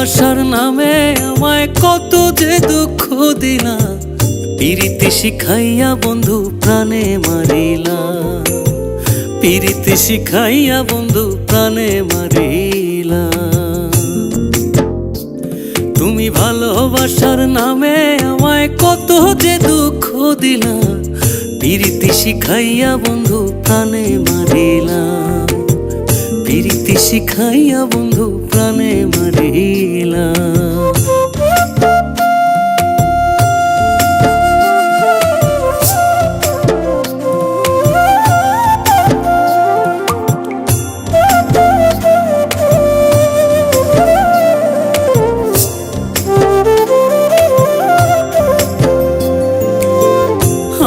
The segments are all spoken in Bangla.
ভালোবাসার নামে আমায় কত যে দুঃখ দিলা, পিরিতি শিখাইয়া বন্ধু প্রাণে মারিলা, পিরিতি শিখাইয়া বন্ধু প্রাণে মারিলা। তুমি ভালোবাসার নামে আমায় কত যে দুঃখ দিলা, পিরিতি শিখাইয়া বন্ধু প্রাণে মারিলা, পিরিতি শিখাইয়া বন্ধু প্রাণে মারিলা।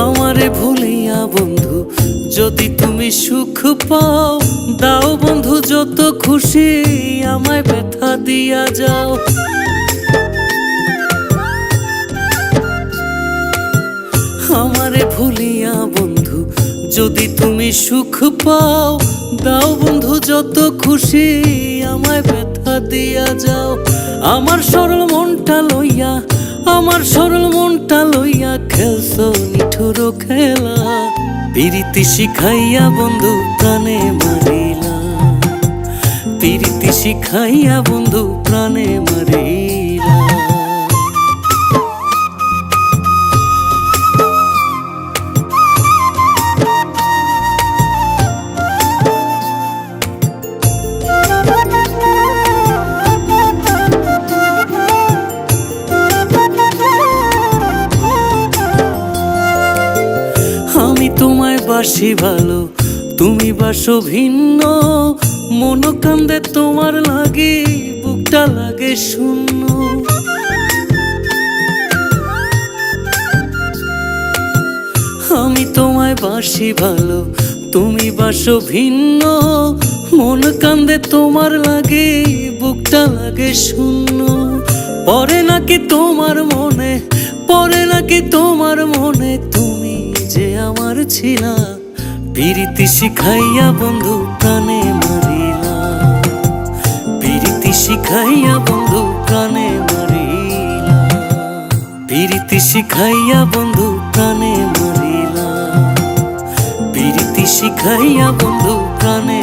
আমারে ভুলিয়া বন্ধু যদি তুমি সুখ পাও, দাও বন্ধু যত খুশি আমায় ব্যথা দিয়া যাও। আমারে ভুলিয়া বন্ধু যদি তুমি সুখ পাও, দাও বন্ধু যত খুশি আমায় ব্যথা দিয়া যাও। আমার সরল মনটা লইয়া, আমার সরল মনটা লইয়া খেলছো নিঠুর খেলা, পিরিতি শিখাইয়া বন্ধু প্রাণে মারিলা, পিরিতি শিখাইয়া বন্ধু প্রাণে মারিলা। আমি তোমায় বাসি ভালো, তুমি বাসো ভিন্ন, মন কান্দে তোমার লাগে, বুকটা লাগে শূন্য। আমি তোমায় বাসি ভালো, তুমি বাসো ভিন্ন, মন কান্দে তোমার লাগে, বুকটা লাগে শূন্য। পরে নাকি তোমার মনে, পরে নাকি তোমার মনে তুমি যে আমার ছিলা, পিরিতি শিখাইয়া বন্ধু প্রাণে মারিলা, পিরিতি শিখাইয়া বন্ধু প্রাণে মারিলা, পিরিতি শিখাইয়া বন্ধু প্রাণে মারিলা, পিরিতি শিখাইয়া বন্ধু প্রাণে